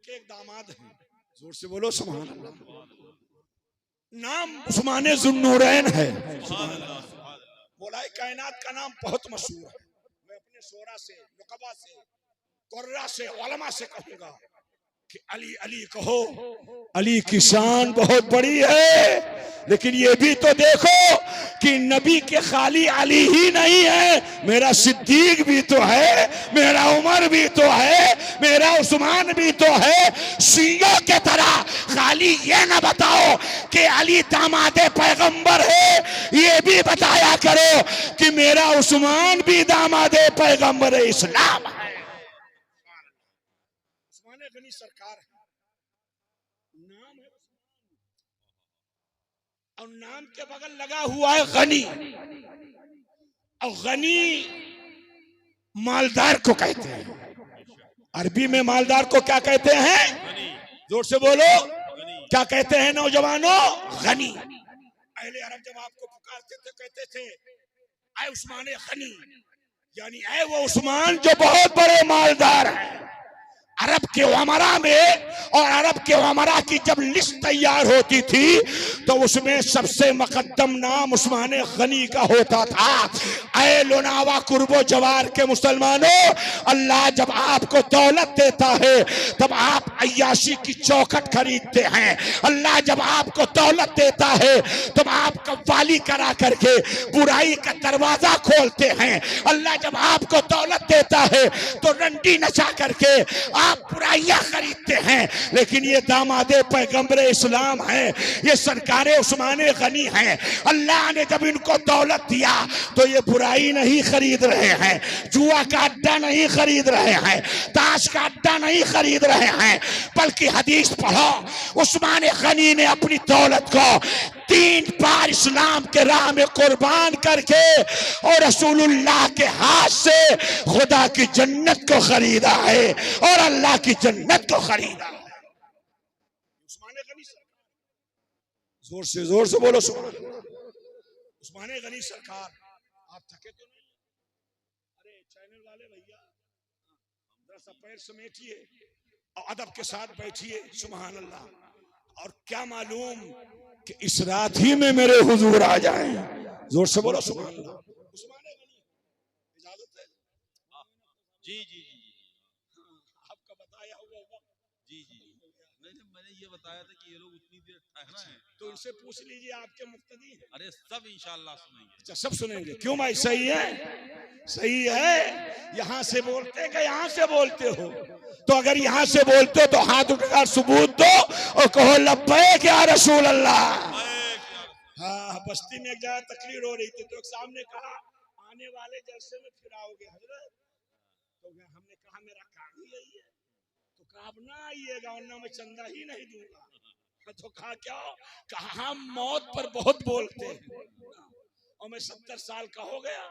के एक दामाद हैं, जोर से बोलो सुभान अल्लाह। नाम उस्मान जुन्नूरैन है। मौलाए कायनात का नाम बहुत मशहूर है। मैं अपने शोरा से, नुकबा से, कुर्रा से, उलमा से कहूंगा कि अली अली कहो, अली की शान बहुत बड़ी है। लेकिन ये भी तो देखो कि नबी के खाली अली ही नहीं है, मेरा सिद्दीक भी तो है, मेरा उमर भी तो है, मेरा उस्मान भी तो है। शियों के तरह खाली ये ना बताओ कि अली दामादे पैगंबर है, ये भी बताया करो कि मेरा उस्मान भी दामादे पैगंबर इस्लाम है। उस्मान गनी सरकार है, नाम है और नाम के बगल लगा हुआ है गनी। और गनी मालदार को कहते हैं। अरबी में मालदार को क्या कहते हैं? जोर से बोलो, क्या कहते हैं नौजवानों? गनी। पहले अरब जब आपको पुकारते थे कहते थे ऐ उस्मान गनी, यानी ऐ वो उस्मान जो बहुत बड़े मालदार हैं। अरब के उमरा में, और अरब के उमरा की जब लिस्ट तैयार होती थी तो उसमें सबसे मुकद्दम नाम उस्मान गनी का होता था। ऐ लोनावा कुर्बो जवार के मुसलमानों, अल्लाह जब आपको दौलत देता है तब आप अय्याशी की चौखट खरीदते हैं। अल्लाह जब आपको दौलत देता है तब आप कव्वाली करा करके बुराई का दरवाजा खोलते हैं। अल्लाह जब आपको दौलत देता है तो रंडी नचा करके आप बुराइयां खरीदते हैं। लेकिन ये दामादे पैगंबर इस्लाम है, ये सरकारे उस्मान गनी हैं। अल्लाह ने जब इनको दौलत दिया तो ये बुराई नहीं खरीद रहे हैं, जुआ का अड्डा नहीं खरीद रहे हैं, ताश का अड्डा नहीं खरीद रहे हैं, बल्कि हदीस पढ़ो, उस्मान गनी ने अपनी दौलत को 3 बार इस्लाम के राह में कुर्बान करके और रसूलुल्लाह के हाथ से खुदा की जन्नत को खरीदा है और अल्लाह की जन्नत को खरीदा है। उस्मान गनी सरकार, जोर से बोलो सुभान अल्लाह। उस्मान गनी सरकार, आप थके तो नहीं? अरे चैनल वाले भैया जरा सा पैर समेटिए और अदब के साथ बैठिए। सुभान अल्लाह। और क्या मालूम कि इस रात ही में मेरे हुजूर आ जाएं। जोर से बोलो सुभान अल्लाह। उस्मान गनी, इजाजत है? जी जी जी आपका बताया हुआ वक्त। जी जी नहीं, मैंने ये बताया था कि ये लोग उतनी देर ठहरना है तो इनसे पूछ लीजिए आपके मुक्तदी हैं। अरे सब इंशाल्लाह सुनेंगे। अच्छा सब सुनेंगे? क्यों भाई? सही है, सही है। यहाँ से बोलते कि यहाँ से बोलते हो? तो अगर यहाँ से बोलते हो तो हाथ उठाकर सबूत दो और कहो लब्बैक या रसूल अल्लाह। हाँ, बस्ती में एक जगह तकरीर हो रही थी तो एक साहब ने कहा आने वाले जलसे में फिर आओगे हजरत? तो हमने कहा मेरा काम ही यही है। तो कहा अब ना आइएगा वरना मैं चंदा ही नहीं दूंगा। तो कहा क्या? कहा हम मौत पर बहुत बोलते हैं और मैं 70 साल का हो गया,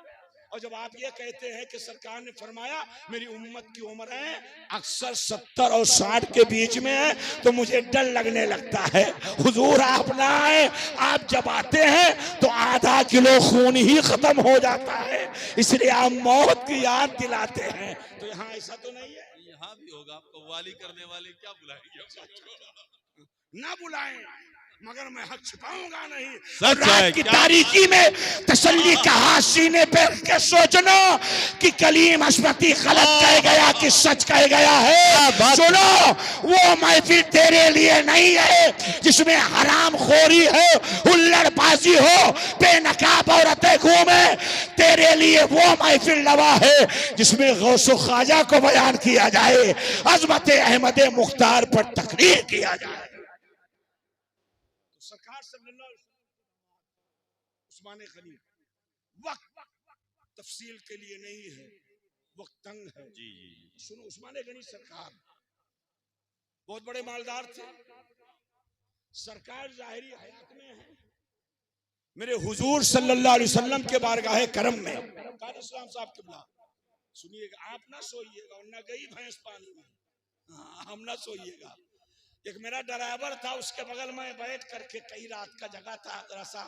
और जब आप ये कहते हैं कि सरकार ने फरमाया मेरी उम्मत की उम्र है अक्सर 70 और 60 के बीच में है, तो मुझे डर लगने लगता है। हुजूर आप ना आए, आप जब आते हैं तो आधा किलो खून ही खत्म हो जाता है, इसलिए आप मौत की याद दिलाते हैं। तो यहाँ ऐसा तो नहीं है? यहाँ भी होगा। आपको वाली करने वाले क्या बुलाएंगे? ना बुलाएं, मगर मैं हक छिपाऊंगा नहीं। सच रात है, की क्या तारीकी में तसल्ली का हाथ सीने पे रख के सोचना कि कलीम हस्मती गलत कह गया कि सच कह गया है। सुनो, वो महफिल तेरे लिए नहीं है जिसमें हराम खोरी हो, हुल्लड़बाजी हो, बेनकाब औरतें घूमे। तेरे लिए वो महफिल लवा है जिसमें गौसो ख्वाजा को बयान किया जाए, अजमत अहमद मुख्तार पर तकरीर किया जाए। सरकार सल्लल्लाहु अलैहि वसल्लम उस्मान गनी, वक्त तफसील के लिए नहीं है, वक्त तंग है। जी जी सुनो, उस्मान गनी सरकार बहुत बड़े मालदार थे। सरकार जाहिरी हयात में है, मेरे हुजूर सल्लल्लाहु अलैहि वसल्लम के बारगाह करम में कादर इस्लाम साहब किबला, सुनिएगा, आप ना सोइएगा और ना गई भैंस पानी में। हाँ, हम ना सोइएगा। एक मेरा ड्राइवर था, उसके बगल में बैठ करके, कई रात का जगह था, जरा सा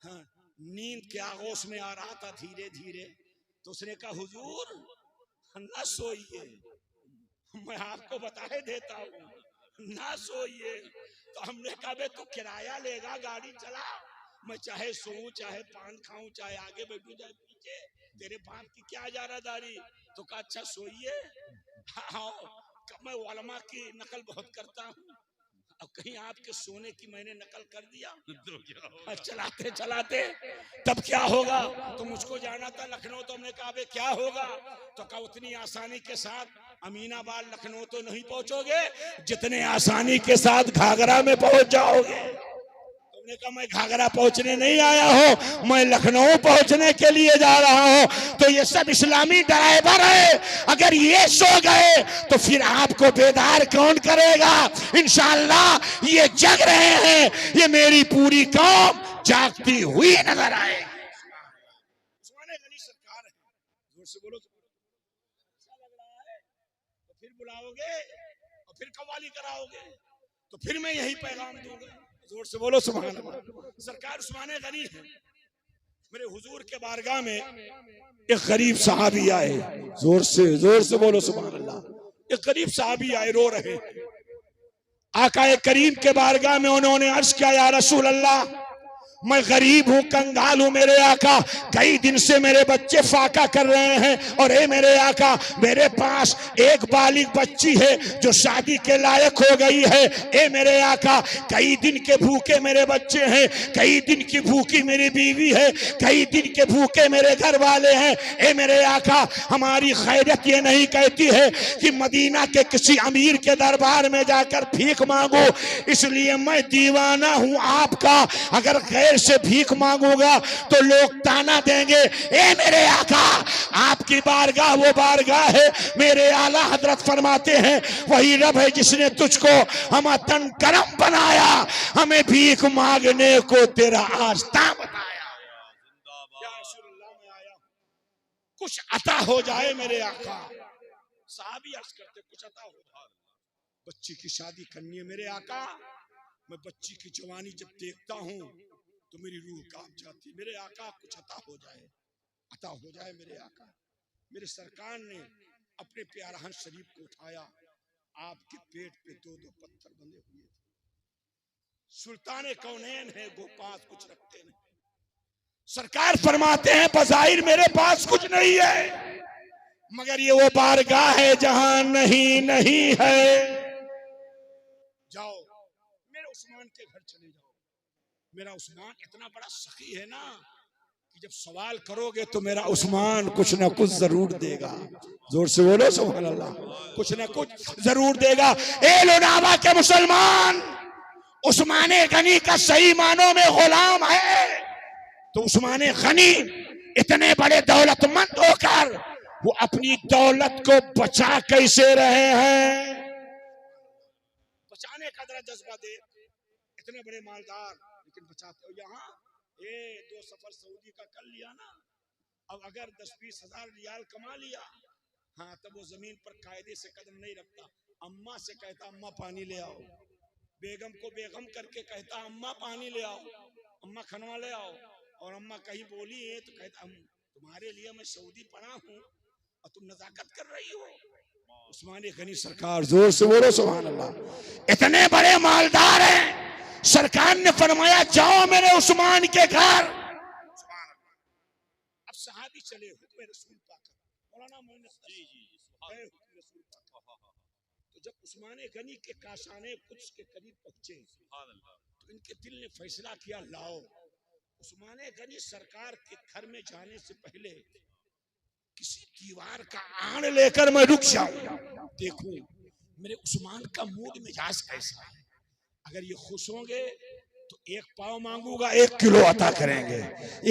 हाँ, नींद के आगोश में आ रहा था धीरे धीरे, तो उसने कहा हुजूर ना सोइए, मैं आपको बताए देता हूँ ना सोइए। तो हमने कहा बे तू किराया लेगा, गाड़ी चला, मैं चाहे सोऊं, चाहे पान खाऊं, चाहे आगे बैठूं, चाहे पीछे, तेरे बाप की क्या जारादारी। तो कहा अच्छा सोइए। हाँ, मैं उलमा की नकल बहुत करता हूँ, अब कहीं आपके सोने की मैंने नकल कर दिया तो क्या होगा? चलाते चलाते तब क्या होगा। तो मुझको जाना था लखनऊ, तो हमने कहा बे क्या होगा। तो कहा उतनी आसानी के साथ अमीनाबाद लखनऊ तो नहीं पहुंचोगे जितने आसानी के साथ घाघरा में पहुंच जाओगे। तुमने कहा मैं घाघरा पहुंचने नहीं आया हूं, मैं लखनऊ पहुंचने के लिए जा रहा हूं। तो ये सब इस्लामी ड्राइवर है, अगर ये सो गए तो फिर आपको बेदार कौन करेगा। इंशाअल्लाह ये जग रहे हैं, ये मेरी पूरी कौम जागती हुई नजर आए। सरकार है, जोर से बोलो। अच्छा लग रहा है तो फिर बुलाओगे और फिर कव्वाली कराओगे, तो फिर मैं यही पैगाम दूंगा। जोर से बोलो सुभान अल्लाह। सरकार उस्मान गनी है, मेरे हुजूर के बारगाह में एक गरीब साहबी आए, जोर से बोलो सुभान अल्लाह। एक गरीब साहबी आए, रो रहे हैं। आका करीम के बारगाह में उन्होंने अर्ज किया, या रसूल अल्लाह मैं गरीब हूँ, कंगाल हूँ मेरे आका, कई दिन से मेरे बच्चे फाका कर रहे हैं, और ए मेरे आका मेरे पास एक बालिग बच्ची है जो शादी के लायक हो गई है। ए मेरे आका कई दिन के भूखे मेरे बच्चे हैं, कई दिन की भूखी मेरी बीवी है, कई दिन के भूखे मेरे घर वाले हैं। ए मेरे आका हमारी खैरियत ये नहीं कहती है कि मदीना के किसी अमीर के दरबार में जाकर भीख मांगो, इसलिए मैं दीवाना हूँ आपका, अगर गैर से भीख मांगूंगा तो लोग ताना देंगे। ए मेरे आका आपकी बारगाह वो बारगाह है, मेरे आला हजरत फरमाते हैं वही रब है जिसने तुझको हम तन करम बनाया, हमें भीख मांगने को तेरा आस्था बताया। कुछ अता हो जाए मेरे आका। साहबी अर्ज करते कुछ अता हो जाए, बच्ची की शादी करनी है मेरे आका, मैं बच्ची की जवानी जब देखता हूँ तो मेरी रूह कांप जाती। मेरे आका कुछ अता हो जाए मेरे आका। मेरे सरकार ने अपने प्यारहन शरीफ को उठाया, आपके पेट पे दो दो पत्थर बंधे हुए थे। सुल्तान कौनैन है, वो पास कुछ रखते नहीं। सरकार फरमाते हैं बज़ाहिर मेरे पास कुछ नहीं है, मगर ये वो बारगाह है जहां नहीं है। जाओ मेरे उस्मान के घर चले जाओ, मेरा उस्मान इतना बड़ा सखी है ना कि जब सवाल करोगे तो मेरा उस्मान कुछ ना कुछ जरूर देगा। जोर से बोलो सुभान अल्लाह। कुछ ना कुछ जरूर देगा। ए लोनावा के मुसलमान, उस्मान गनी का सही मानों में गुलाम है, तो उस्मान गनी इतने बड़े दौलतमंद होकर वो अपनी दौलत को बचा कैसे रहे हैं। बचाने का जरा जज्बा दे, इतने बड़े मालदार लेकिन बचाते हो। यहाँ ये 2 सफर सऊदी का कर लिया ना, अब अगर 10-20 हजार रियाल कमा लिया, हाँ तब वो जमीन पर कायदे से कदम नहीं रखता। अम्मा से कहता अम्मा पानी ले आओ, बेगम को बेगम करके कहता अम्मा पानी ले आओ, अम्मा खनवा ले आओ, और अम्मा कहीं बोली है तो कहता तुम्हारे लिए मैं सऊदी पढ़ा हूँ और तुम नजाकत कर रही हो। उस्मान गनी सरकार, जोर से बोलो सुभान अल्लाह। इतने बड़े मालदार हैं, सरकार ने फरमाया जाओ मेरे उस्मान के घर। अब सहाबी चले हुक्म रसूल पाक, मौलाना मोहम्मद तो जब उस्मान गनी के काशाने कुछ के करीब पहुंचे तो इनके दिल ने फैसला किया लाओ उस्मान गनी सरकार के घर में जाने से पहले किसी दीवार का आड़ लेकर मैं रुक जाऊं, देखूं मेरे उस्मान का मूड मिजाज कैसा है। अगर ये खुश होंगे तो 1 पाव मांगूंगा 1 किलो अता करेंगे,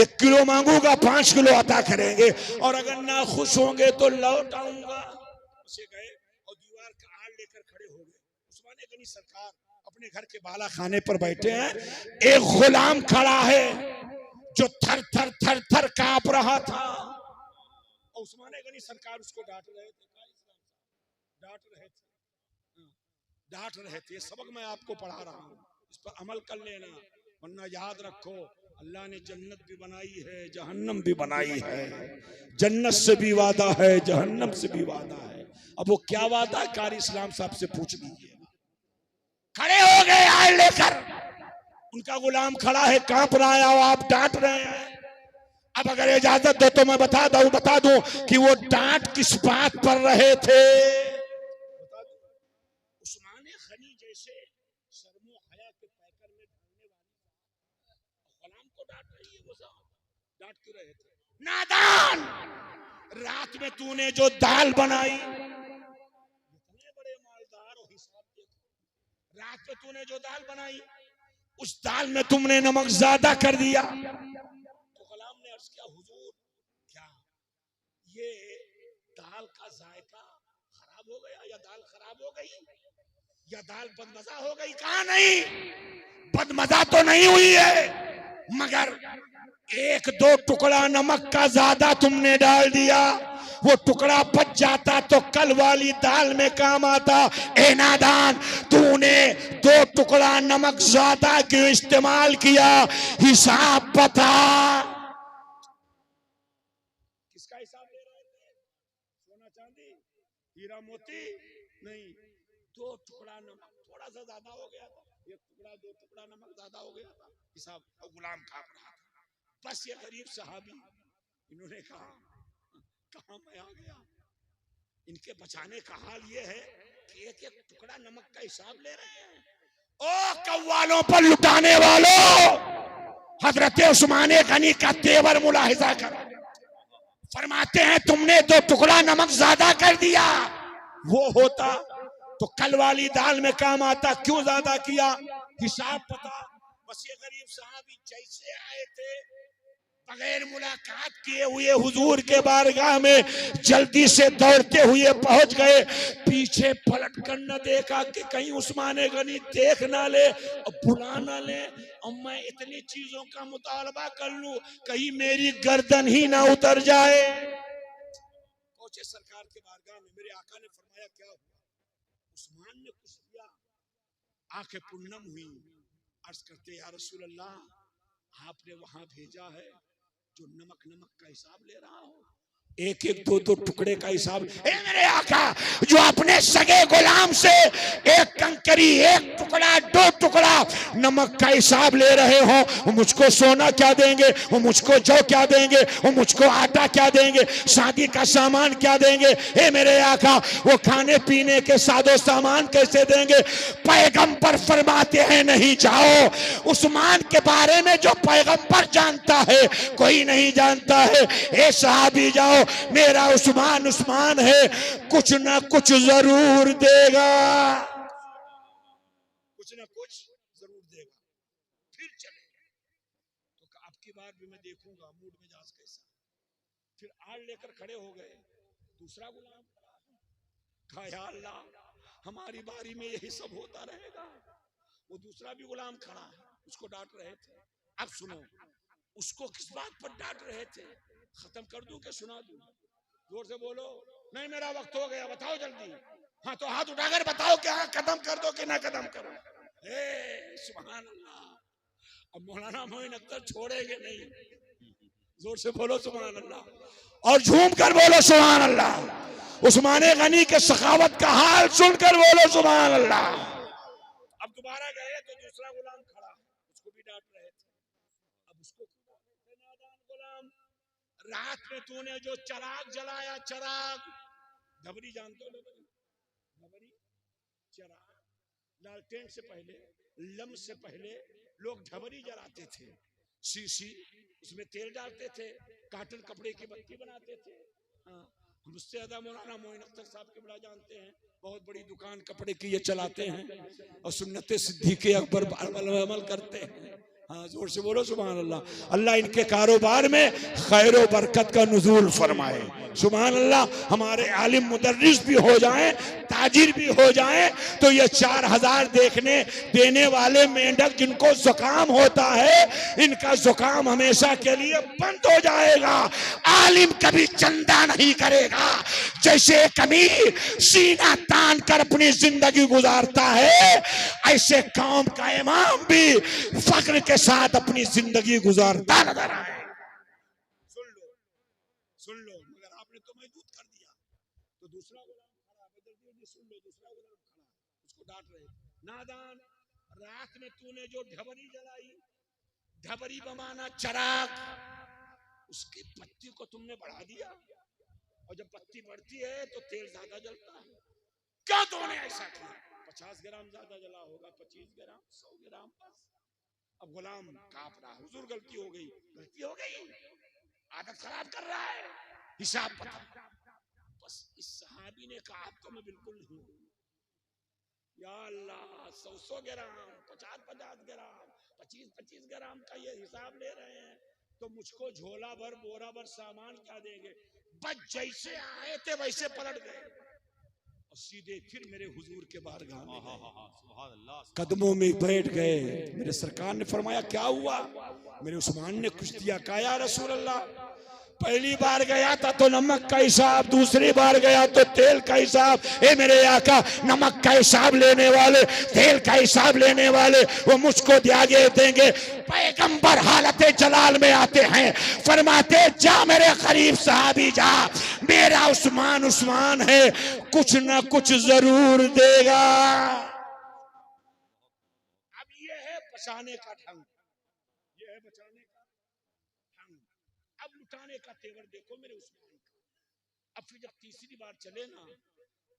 1 किलो मांगूंगा 5 किलो अता करेंगे, और अगर ना खुश होंगे तो लौट आऊंगा। उसे गए और दीवार का आड़ लेकर खड़े हो गए। उस्मान गनी सरकार अपने घर के बाला खाने पर बैठे हैं, एक गुलाम खड़ा है जो थर थर थर थर कांप रहा था, और उस्मान गनी सरकार उसको डांट रहे थे। सबक मैं आपको पढ़ा रहा हूँ, इस पर अमल कर लेना, वरना याद रखो अल्लाह ने जन्नत भी बनाई है, जहन्नम भी बनाई है। जन्नत से भी वादा है, जहन्नम से भी वादा है। अब वो क्या वादा है कारी इस्लाम साहब से पूछ लीजिए। लेकर उनका गुलाम खड़ा है, कांप रहा है और आप डांट रहे हैं। अब अगर इजाजत दो तो मैं बता दूं कि वो डांट किस बात पर रहे थे। उस्मान गनी जैसे शर्मो हया के पैकर में ढलने वाली गुलाम को डांट रही है, वो डांट क्यों रहे थे? नादान, रात में तूने जो दाल बनाई, इतने बड़े मालदार हो, हिसाब देखो, रात में तूने जो दाल बनाई उस दाल में तुमने नमक ज्यादा कर दिया। तो गुलाम ने अर्ज किया, हुजूर क्या ये दाल का जायका खराब हो गया, या दाल खराब हो गई, या दाल बदमजा हो गई? कहा नहीं, बदमजा तो नहीं हुई है, मगर एक दो टुकड़ा नमक का ज्यादा तुमने डाल दिया। वो टुकड़ा बच जाता तो कल वाली दाल में काम आता। ए नादान, तूने दो टुकड़ा नमक ज्यादा क्यों इस्तेमाल किया? हिसाब बता। किसका हिसाब ले रहे थे? सोना चांदी, हीरा मोती नहीं, दो टुकड़ा नमक थोड़ा सा ज्यादा हो गया था, एक टुकड़ा दो टुकड़ा नमक ज्यादा हो गया था, हिसाब। और गुलाम कांप रहा था। बस ये गरीब सहाबी, इन्होंने कहा कहां मैं आ गया। इनके बचाने का हाल ये है कि एक एक टुकड़ा नमक का हिसाब ले रहे हैं। ओ कव्वालों पर लुटाने वालों, हजरत उस्मान गनी का तेवर मुलाहिजा करो। फरमाते हैं तुमने दो टुकड़ा नमक ज्यादा कर दिया, वो होता तो कल वाली दाल में काम आता, क्यों ज्यादा किया? हिसाब पता। बस ये गरीब साहब जैसे आए थे, बगैर मुलाकात किए हुए हुजूर के बारगाह में जल्दी से दौड़ते हुए पहुंच गए। पीछे पलट कर न देखा कि कहीं उस्मान गनी देख ना ले और बुला ना ले, और मैं इतनी चीजों का मुतालबा कर लूं कहीं मेरी गर्दन ही ना उतर जाए। पहुंचे सरकार के बारगाह में, मेरे आका ने फरमाया क्या हुआ? उस्मान ने कुछ किया, आंखें पुन्नम हुई, अर्ज करते या रसूल अल्लाह, आपने वहां भेजा है जो नमक का हिसाब ले रहा हो, एक एक दो दो टुकड़े का हिसाब। ए मेरे आका, जो अपने सगे गुलाम से एक कंकरी, एक टुकड़ा, दो टुकड़ा नमक का हिसाब ले रहे हो, वो मुझको सोना क्या देंगे, वो मुझको जौ क्या देंगे, वो मुझको आटा क्या देंगे, शादी का सामान क्या देंगे? ए मेरे आका, वो खाने पीने के सादो सामान कैसे देंगे? पैगंबर फरमाते हैं नहीं जाओ, उस्मान के बारे में जो पैगंबर जानता है कोई नहीं जानता है। ए साहबी जाओ, मेरा उस्मान उस्मान है, कुछ ना कुछ जरूर देगा, कुछ ना कुछ जरूर देगा। फिर चले तो अब की बार भी मैं देखूंगा मूड मिजाज कैसा। फिर आड़ लेकर खड़े हो गए, दूसरा गुलाम कहा या अल्लाह, हमारी बारी में यही सब होता रहेगा। वो दूसरा भी गुलाम खड़ा है, उसको डांट रहे थे। अब सुनो, उसको किस बात पर डांट रहे थे, खत्म कर दूं कि सुना दूं? जोर से बोलो। नहीं, मेरा वक्त हो गया, बताओ जल्दी। हाँ तो हाथ उठाकर बताओ कि हाँ खत्म कर दो कि ना खत्म करो। सुभान अल्लाह। अब मौलाना मोइन अख्तर छोड़ेंगे नहीं, जोर से बोलो सुभान अल्लाह, और झूम कर बोलो सुभान अल्लाह। उस्मान गनी के सखावत का हाल सुनकर बोलो सुभान अल्लाह। अब दोबारा गए तो दूसरा गुलाम खड़ा, उसको भी डांट रहे थे। अब उसको नादान गुलाम, रात में तूने जो चराग जलाया, चराग धबरी जानते हो? धबरी चराग, लालटेन से पहले, लम से पहले लोग धबरी जलाते थे, शीशी उसमें तेल डालते थे, काटन कपड़े की बत्ती बनाते थे। मुझसे ज्यादा मौलाना मोइन अख्तर साहब के बड़ा जानते हैं, बहुत बड़ी दुकान कपड़े की ये चलाते हैं और सुन्नते सिद्दीक़े अकबर अमल करते हैं। हाँ जोर से बोलो सुभान अल्लाह। अल्लाह इनके कारोबार में खैर व बरकत का नुज़ूल फरमाए। सुभान अल्लाह। हमारे आलिम मुदर्रिस भी हो जाएं, ताजिर भी हो जाएं, तो ये 4000 देखने देने वाले मेंढक जिनको जुकाम होता है, इनका जुकाम हमेशा के लिए बंद हो जाएगा। आलिम कभी चंदा नहीं करेगा। जैसे एक अमीर सीना तान कर अपनी जिंदगी गुजारता है, ऐसे कौम का इमाम भी फख्र के साथ अपनी जिंदगी गुजारता नजर आए। सुन लो, मगर आपने तो महदूद कर दिया। तो दूसरा गुलाम खड़ा, सुन लो, दूसरा गुलाम खड़ा, उसको डांट रहे, नादान, रात में तूने जो ढबरी जलाई, ढबरी बमाना चराग, उसकी पत्ती को तुमने बढ़ा दिया, और जब पत्ती बढ़ती है तो तेल ज्यादा जलता है। क्या तूने ऐसा किया? 50 ग्राम ज्यादा जला होगा, 25 ग्राम, 100 ग्राम बस। अब गुलाम कांप रहा, हुजूर गलती हो गई, गलती हो गई, आदत खराब कर रहा है, हिसाब बता। बस इस सहाबी ने कहा अब तो मैं बिल्कुल नहीं हूं, या अल्लाह 100 ग्राम, 50 ग्राम, 25 ग्राम का ये हिसाब ले रहे हैं, तो मुझको झोला भर बोरा भर सामान क्या देंगे? बस जैसे आए थे वैसे पलट गए और सीधे फिर मेरे हुजूर के बारगाह में कदमों में बैठ गए। मेरे सरकार ने फरमाया क्या हुआ? मेरे उस्मान ने कुछ दिया, कहा या रसूल अल्लाह, पहली बार गया था तो नमक का हिसाब, दूसरी बार गया तो तेल का हिसाब। ए मेरे आका, नमक का हिसाब लेने वाले, तेल का हिसाब लेने वाले, वो मुझको आगे देंगे। पैगंबर हालत जलाल में आते हैं, फरमाते जा मेरे करीब सहाबी जा, मेरा उस्मान उस्मान है, कुछ ना कुछ जरूर देगा। अब ये है बचाने का ढंग, ये है बचाने का ढंग। अब लुटाने का तेवर देखो मेरे उस्मान का। अब फिर जब तीसरी बार चले ना,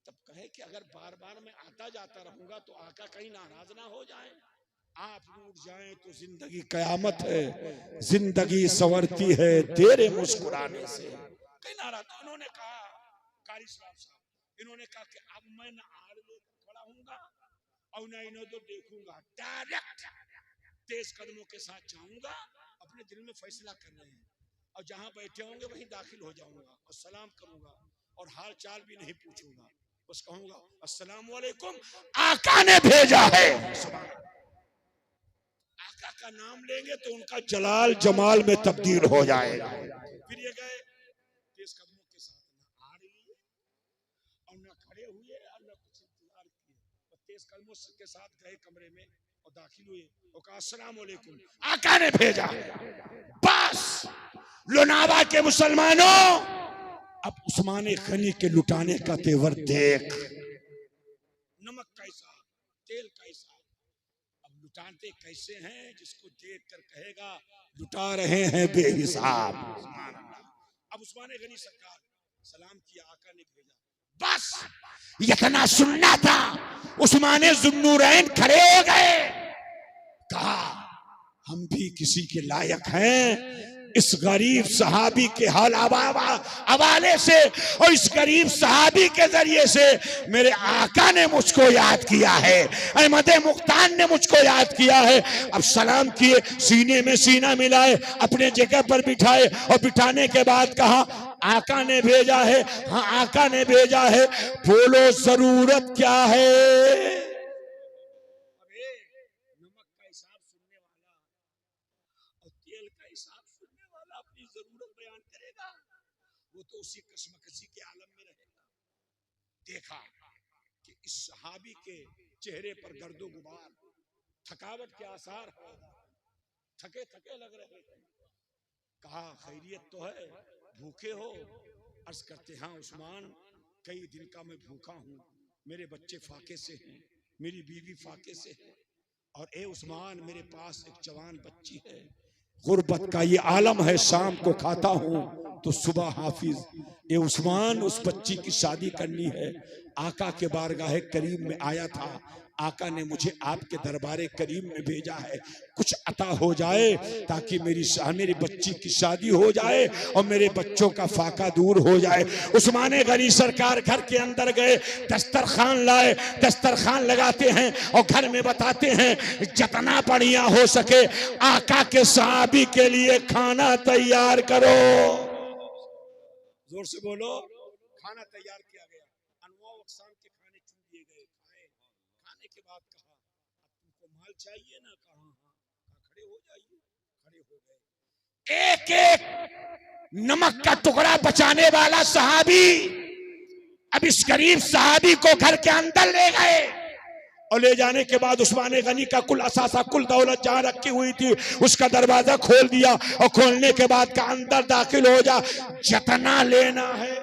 तब कहे कि अगर बार बार मैं आता जाता रहूंगा तो आका कहीं नाराज ना हो जाए, आप रूठ जाए तो जिंदगी कयामत है, जिंदगी संवरती है तेरे मुस्कुराने से। कहीं नाराज। तो इन्होंने कहा, कारी साहब, इन्होंने कहा कि अब मैं न आड़ लेकर खड़ा हूंगा और न इन्हें तो देखूंगा, डायरेक्ट तेज कदमों के साथ जाऊंगा, अपने दिल में फैसला कर रहे हैं, और जहां बैठे होंगे वहीं दाखिल हो जाऊंगा और सलाम करूंगा और हाल चाल भी नहीं पूछूंगा, बस कहूंगा अस्सलाम वालेकुम, आका ने भेजा है। आका का नाम लेंगे तो उनका जलाल जमाल में तब्दील हो जाएगा। फिर ये गए तेज कदमों के साथ, ना आड़ लिए और ना खड़े हुए और ना कुछ इंतजार किए, और तेज कदमों के साथ गए कमरे में और दाखिल हुए और कहा अस्सलाम वालेकुम, आका ने भेजा। बस लोनावा के मुसलमानों, अब उस्मान गनी के लुटाने का तेवर देख, नमक कैसा, तेल कैसा, अब लुटाते कैसे हैं, जिसको देख कर कहेगा लुटा रहे हैं बेहिसाब। अब उस्मान गनी सरकार सलाम किया, आका ने भेजा। बस इतना सुनना था, उस्मान जुन्नूरैन खड़े हो गए, कहा हम भी किसी के लायक हैं, इस गरीब सहाबी के हाल हवाले से और इस गरीब सहाबी के जरिए से मेरे आका ने मुझको याद किया है, अहमद मुख्तार ने मुझको याद किया है। अब सलाम किए, सीने में सीना मिलाए, अपने जगह पर बिठाए और बिठाने के बाद कहा आका ने भेजा है। हाँ आका ने भेजा है, बोलो जरूरत क्या है? तो उसी कशमकशी के आलम में रहेगा। देखा कि इस सहाबी के चेहरे पर गर्दो गुबार, थकावट के आसार, थके थके लग रहे थे। कहा खैरियत तो है, भूखे हो? अर्ज करते हाँ उस्मान, कई दिन का मैं भूखा हूँ, मेरे बच्चे फाके से हैं, मेरी बीवी फाके से है, और ए उस्मान मेरे पास एक जवान बच्ची है, गुर्बत का ये आलम है, शाम को खाता हूँ तो सुबह हाफिज। ये उस्मान उस बच्ची की शादी करनी है, आका के बारगाह करीम में आया था, आका ने मुझे आपके दरबारे करीम में भेजा है, कुछ अता हो जाए ताकि मेरी बच्ची की शादी हो जाए और मेरे बच्चों का फाका दूर हो जाए। उस्मान गनी सरकार घर के अंदर गए, दस्तरखान लाए, दस्तरखान लगाते हैं और घर में बताते हैं जितना बढ़िया हो सके आका के सहाबी के लिए खाना तैयार करो। जोर से बोलो, खाना तैयार किया गया, अनवा अक़साम के खाने चुन लिए गए, खाए, खाने के बाद कहा अब तुमको माल चाहिए ना, कहा हाँ, खड़े हो जाइए, खड़े हो गए। एक एक नमक का टुकड़ा बचाने वाला सहाबी अब इस गरीब सहाबी को घर के अंदर ले गए, और ले जाने के बाद उस्मान गनी का कुल असासा, कुल दौलत जहां रखी हुई थी उसका दरवाजा खोल दिया, और खोलने के बाद का अंदर दाखिल हो जा, जितना लेना है।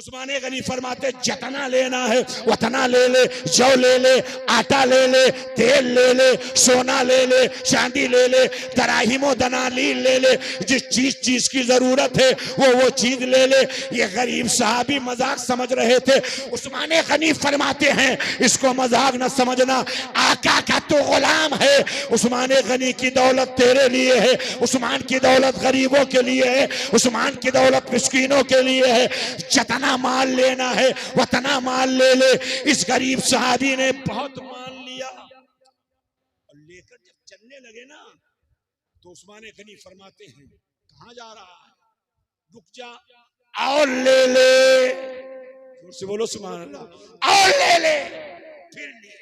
उस्मान गनी फरमाते जितना लेना है उतना ले ले, जौ ले ले, आटा ले ले, तेल ले ले, सोना ले ले, चांदी ले ले, दराहिमो दनालील ले ले, जिस चीज की जरूरत है वो चीज ले ले। ये गरीब साहबी मजाक समझ रहे थे। उस्मान गनी फरमाते हैं इसको मजाक न समझना, आका का तो गुलाम है। उस्मान गनी की दौलत तेरे लिए है, उस्मान की दौलत गरीबों के लिए है, उस्मान की दौलत मिस्कीनों के लिए है। जितना माल लेना है उतना माल ले ले। इस गरीब सहाबी ने बहुत माल लिया और लेकर जब चलने लगे ना तो उस्मान गनी फरमाते हैं कहां जा रहा है, रुक जा और ले ले। जोर से बोलो सुभान अल्लाह, और ले ले। फिर लिए,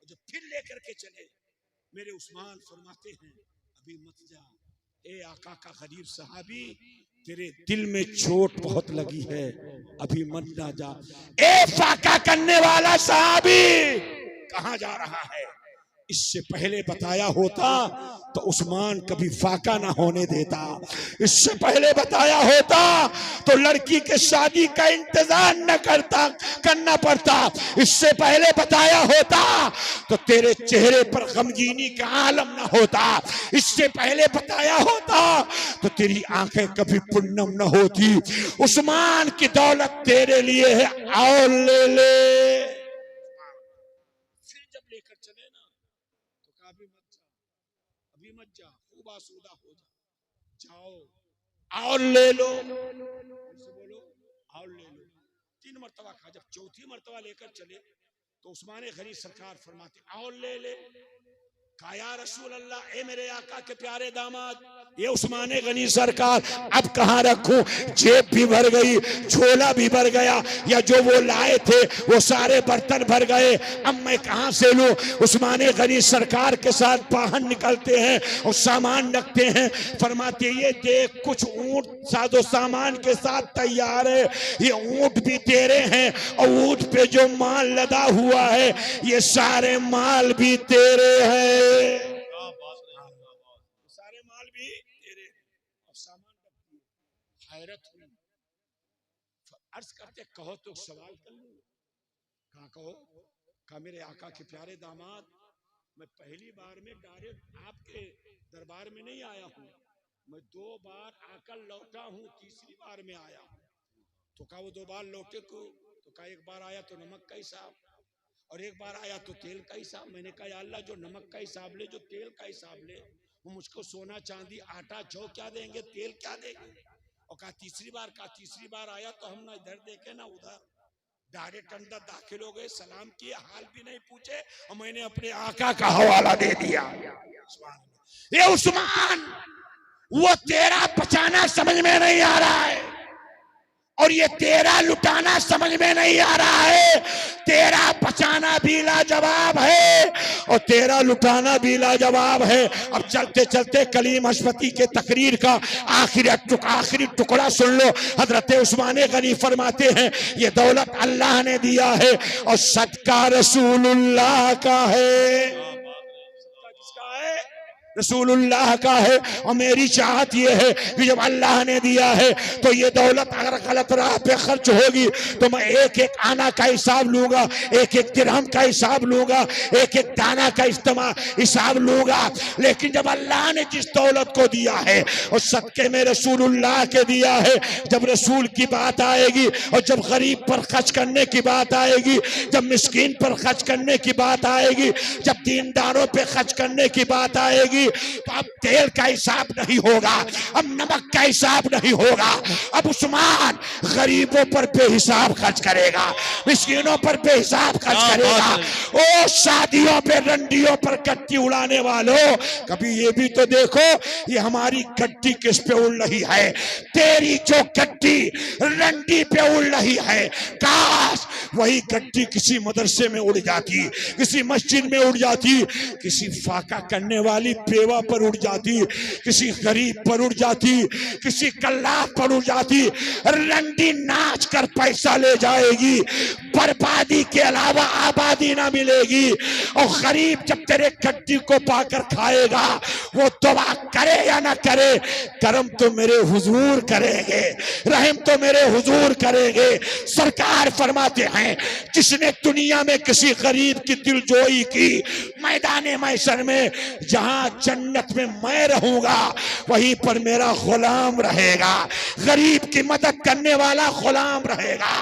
जब फिर लेकर के चले मेरे उस्मान फरमाते हैं अभी मत जा, ए आका का गरीब सहाबी तेरे दिल में चोट बहुत लगी है, अभी मत ना जा। ए फाका करने वाला सहाबी कहां जा रहा है? इससे पहले बताया होता तो उस्मान कभी फाका ना होने देता। इससे पहले बताया होता तो लड़की के शादी का इंतजार न करना पड़ता। इससे पहले बताया होता तो तेरे चेहरे पर गमगीनी का आलम न होता। इससे पहले बताया होता तो तेरी आंखें कभी पुन्नम न होती। उस्मान की दौलत तेरे लिए है, और ले ले। फिर जब लेकर चले ना तो अभी मत जा, खूब आसूदा हो जा, जाओ और ले लो। बोलो और ले लो। 3 मरतबा कहा। जब चौथी मरतबा लेकर चले तो उस्मान गनी सरकार फरमाते और ले ले। कहा या रसूल अल्लाह, ए मेरे आका के प्यारे दामाद, ये उस्मान गनी सरकार अब कहाँ रखूं? जेब भी भर गई, झोला भी भर गया, या जो वो लाए थे वो सारे बर्तन भर गए, अब मैं कहाँ से लूं? उस्मान गनी सरकार के साथ बाहर निकलते हैं और सामान रखते हैं। फरमाते ये देख कुछ ऊंट सादो सामान के साथ तैयार है, ये ऊंट भी तेरे हैं और ऊंट पे जो माल लदा हुआ है ये सारे माल भी तेरे हैं। सारे माल भी तेरे और सामान रखती। हैरत हुई, अर्ज करते कहो तो सवाल कर लूं। कहा कहो। कहा मेरे आका के प्यारे दामाद, मैं पहली बार में डायरेक्ट आपके दरबार में नहीं आया हूं, मैं 2 बार आकर लौटा हूं, तीसरी बार में आया हूं। तो कहा वो 2 बार लौटे को? तो कहा एक बार आया तो नमक का हिसाब और एक बार आया तो तेल का हिसाब। मैंने कहा या अल्लाह, जो नमक का हिसाब ले, जो तेल का हिसाब ले, वो मुझको सोना चांदी आटा जौ क्या देंगे, तेल क्या देंगे? और कहा तीसरी बार आया तो हम ना इधर देखे ना उधर, डायरेक्ट अंदर दाखिल हो गए, सलाम किए, हाल भी नहीं पूछे और मैंने अपने आका का हवाला दे दिया। ये उस्मान, वो तेरा बचाना समझ में नहीं आ रहा है और ये तेरा लुटाना समझ में नहीं आ रहा है। तेरा बचाना भी लाजवाब है और तेरा लुटाना भी लाजवाब है। अब चलते चलते कलीम हशमती के तकरीर का आखिरी टुकड़ा सुन लो। हजरत उस्मान गनी फरमाते हैं ये दौलत अल्लाह ने दिया है और सदका रसूलुल्लाह का है। रसूलुल्लाह का है और मेरी चाहत ये है कि जब अल्लाह ने दिया है तो ये दौलत अगर गलत राह पे खर्च होगी तो मैं एक एक आना का हिसाब लूंगा, एक एक दिरहम का हिसाब लूंगा, एक एक दाना का हिसाब लूंगा। लेकिन जब अल्लाह ने जिस दौलत को दिया है और सदके में रसूलुल्लाह के दिया है, जब रसूल की बात आएगी और जब गरीब पर खर्च करने की बात आएगी, जब मिस्कीन पर खर्च करने की बात आएगी, जब दीनदारों पे खर्च करने की बात आएगी, तो अब तेल का हिसाब नहीं होगा, अब नमक का हिसाब नहीं होगा। अब उस्मान गरीबों पर बेहिसाब खर्च करेगा, मिस्कीनों पर बेहिसाब खर्च करेगा। ओ शादियों पे रंडियों पर कट्टी उड़ाने वालों, कभी ये भी तो देखो ये हमारी कट्टी किस पे उड़ रही है। तेरी जो कट्टी रंडी पे उड़ रही है, काश वही कट्टी किसी मदरसे में उड़ जाती, किसी मस्जिद में उड़ जाती, किसी फाका करने वाली बेवा पर उड़ जाती, किसी गरीब पर उड़ जाती, किसी कल्लाह पर उड़ जाती। रंडी नाच कर पैसा ले जाएगी, बर्बादी के अलावा आबादी ना मिलेगी। और गरीब जब तेरे कट्टी को पाकर खाएगा वो दुआ करे या ना करे, करम तो मेरे हुजूर करेंगे, रहम तो मेरे हुजूर करेंगे। सरकार फरमाते हैं जिसने दुनिया में किसी गरीब की दिलजोई की, मैदान महशर में जहां जन्नत में मैं रहूंगा वहीं पर मेरा गुलाम रहेगा, गरीब की मदद करने वाला गुलाम रहेगा।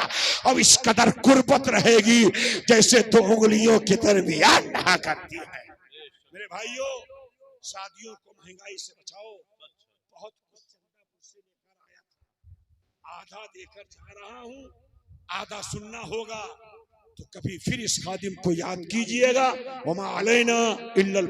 अब इस कदर कुर्बत रहेगी जैसे दो उंगलियों के दरमियान रहा करती है। मेरे भाइयों, शादियों को महंगाई से बचाओ। बहुत कुछ मुझसे लेकर आया था, आधा देकर जा रहा हूं, आधा सुनना होगा। तो कभी फिर इस खादिम को याद कीजिएगा। वमा अलैना इल्लल